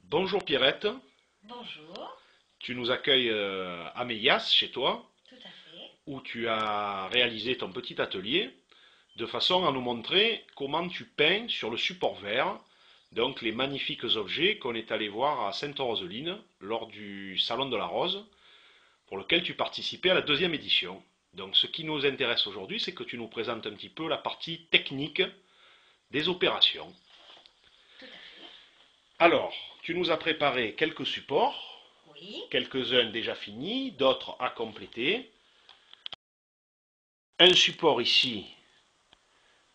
Bonjour Pierrette, Bonjour, tu nous accueilles à Meias, chez toi, tout à fait. où tu as réalisé ton petit atelier, de façon à nous montrer comment tu peins sur le support vert, donc les magnifiques objets qu'on est allé voir à Sainte-Roseline lors du Salon de la Rose, pour lequel tu participais à la deuxième édition. Donc ce qui nous intéresse aujourd'hui, c'est que tu nous présentes un petit peu la partie technique des opérations. Tout à fait. Alors, tu nous as préparé quelques supports, Oui, quelques-uns déjà finis, d'autres à compléter. Un support ici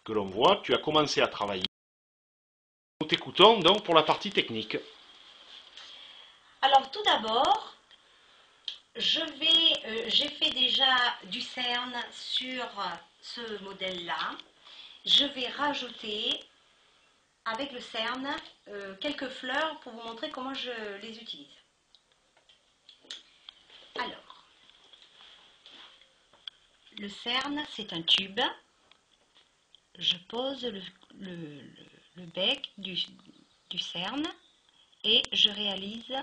que l'on voit, tu as commencé à travailler. Nous t'écoutons donc pour la partie technique. alors tout d'abord, j'ai fait déjà du cerne sur ce modèle-là. Je vais rajouter avec le cerne quelques fleurs pour vous montrer comment je les utilise. Alors, le cerne, c'est un tube. Je pose le bec du cerne et je réalise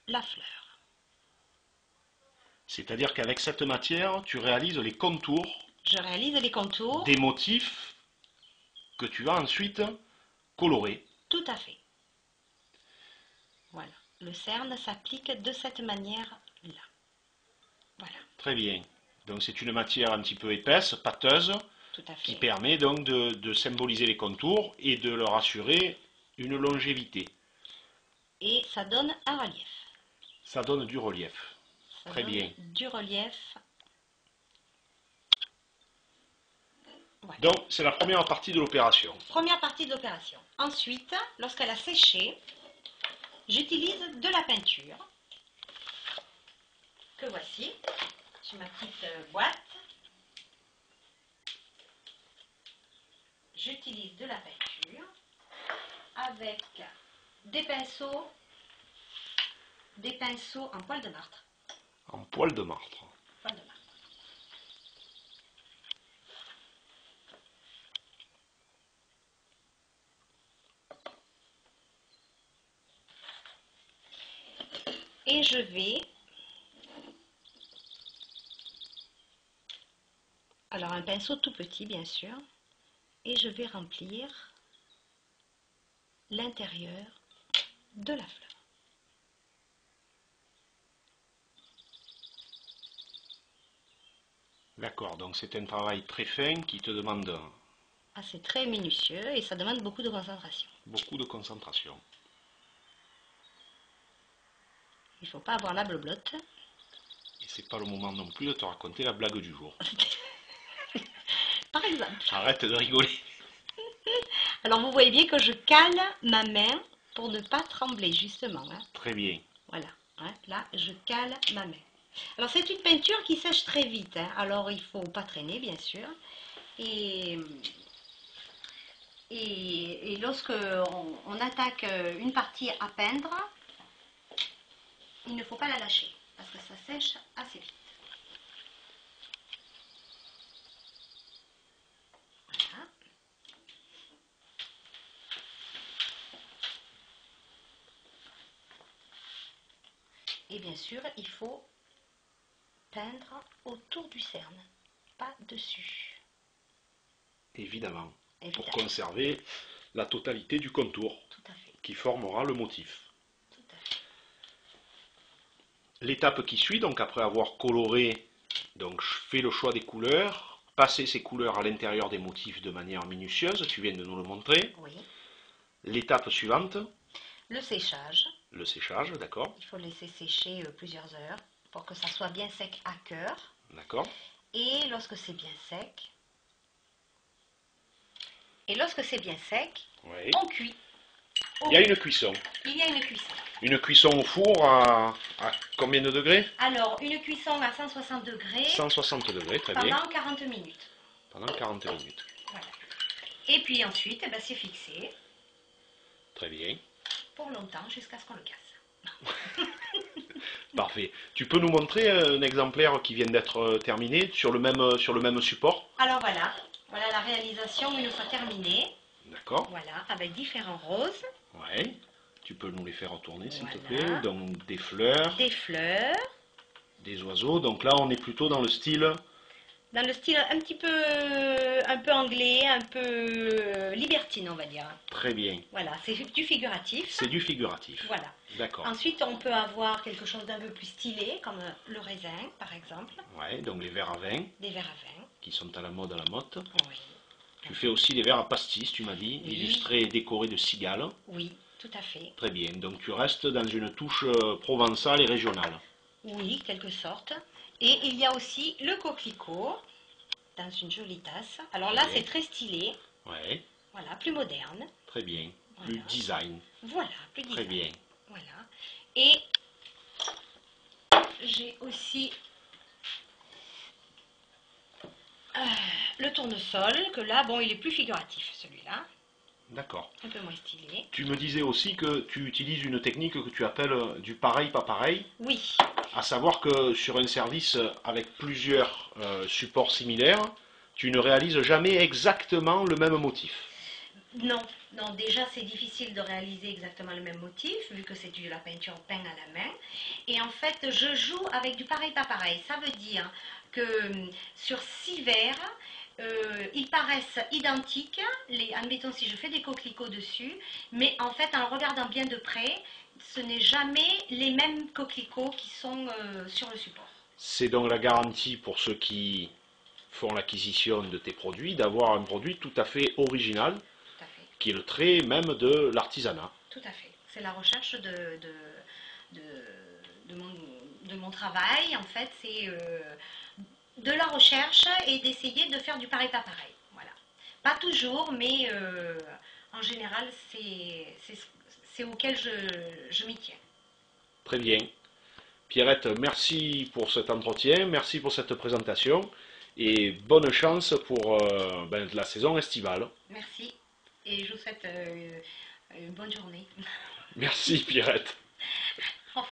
la fleur. C'est-à-dire qu'avec cette matière, tu réalises les contours Je réalise les contours, des motifs que tu vas ensuite colorer. tout à fait. Voilà. Le cerne s'applique de cette manière-là. Voilà, Très bien. Donc c'est une matière un petit peu épaisse, pâteuse, tout à qui fait. permet donc de symboliser les contours et de leur assurer une longévité. Et ça donne un relief. Ça donne du relief. Ça Très donne bien. du relief. Voilà. Donc c'est la première partie de l'opération. Première partie de l'opération. Ensuite, lorsqu'elle a séché, j'utilise de la peinture que voici. J'ai ma petite boîte. J'utilise de la peinture avec des pinceaux en poil de martre. En poil de martre. Poil de martre. Et je vais, alors un pinceau tout petit bien sûr, et je vais remplir l'intérieur de la fleur. D'accord, donc c'est un travail très fin qui te demande Ah, c'est très minutieux et ça demande beaucoup de concentration. beaucoup de concentration. Il ne faut pas avoir la bloblotte. Et c'est pas le moment non plus de te raconter la blague du jour. Par exemple. Arrête de rigoler. Alors vous voyez bien que je cale ma main pour ne pas trembler justement. Hein. Très bien. Voilà, hein, là je cale ma main. Alors c'est une peinture qui sèche très vite, hein. Alors il ne faut pas traîner bien sûr. Et, et lorsque on attaque une partie à peindre, il ne faut pas la lâcher parce que ça sèche assez vite. Voilà. Et bien sûr, il faut peindre autour du cerne, pas dessus. Évidemment. Pour Évidemment. conserver la totalité du contour Tout à fait. qui formera le motif. Tout à fait. L'étape qui suit, donc après avoir coloré, donc je fais le choix des couleurs, passer ces couleurs à l'intérieur des motifs de manière minutieuse, tu viens de nous le montrer. Oui. L'étape suivante, Le séchage. le séchage, d'accord, Il faut laisser sécher plusieurs heures pour que ça soit bien sec à cœur. d'accord. Et lorsque c'est bien sec, Oui. on cuit. Il y a une cuisson. Il y a une cuisson. Une cuisson au four à combien de degrés? Alors, une cuisson à 160 degrés 160 degrés, très bien. pendant 40 minutes. Pendant 40 minutes. Voilà. Et puis ensuite, eh ben, c'est fixé Très bien. pour longtemps jusqu'à ce qu'on le casse. Parfait. Tu peux nous montrer un exemplaire qui vient d'être terminé sur le même support? Alors voilà, voilà la réalisation une fois terminée. D'accord. Voilà, avec différents roses. Ouais. Tu peux nous les faire tourner, s'il te Voilà. plaît. Donc des fleurs, Des fleurs, des oiseaux. Donc là, on est plutôt dans le style. dans le style un peu anglais, un peu libertine, on va dire. Très bien. Voilà, c'est du figuratif. C'est du figuratif. Voilà. D'accord. Ensuite, on peut avoir quelque chose d'un peu plus stylé, comme le raisin, par exemple, Ouais, donc les verres à vin, des verres à vin. qui sont à la mode à la motte. Oui, Tu fais aussi des verres à pastis, tu m'as dit, Oui. illustrés et décorés de cigales. oui, tout à fait. Très bien. Donc tu restes dans une touche provençale et régionale. Oui, quelque sorte. Et il y a aussi le coquelicot dans une jolie tasse. Alors là, Oui. c'est très stylé. Ouais, Voilà, plus moderne. très bien. Plus Voilà. design. Voilà, plus Très design. bien. Voilà. Et j'ai aussi le tournesol, que là, bon, il est plus figuratif, celui-là. D'accord. Un peu moins stylé. Tu me disais aussi que tu utilises une technique que tu appelles du pareil pas pareil, Oui, à savoir que sur un service avec plusieurs supports similaires, tu ne réalises jamais exactement le même motif. non, non, déjà c'est difficile de réaliser exactement le même motif, vu que c'est de la peinture peint à la main. Et en fait, je joue avec du pareil pas pareil. Ça veut dire que sur 6 verres, ils paraissent identiques, admettons si je fais des coquelicots dessus, mais en fait en le regardant bien de près, ce n'est jamais les mêmes coquelicots qui sont sur le support. C'est donc la garantie pour ceux qui font l'acquisition de tes produits d'avoir un produit tout à fait original, Tout à fait. qui est le trait même de l'artisanat. Tout à fait. C'est la recherche de, de mon travail. En fait, c'est de la recherche et d'essayer de faire du pareil pas pareil. Voilà. Pas toujours, mais en général, c'est auquel je m'y tiens. Très bien. Pierrette, merci pour cet entretien, merci pour cette présentation et bonne chance pour la saison estivale. Merci et je vous souhaite une bonne journée. Merci Pierrette.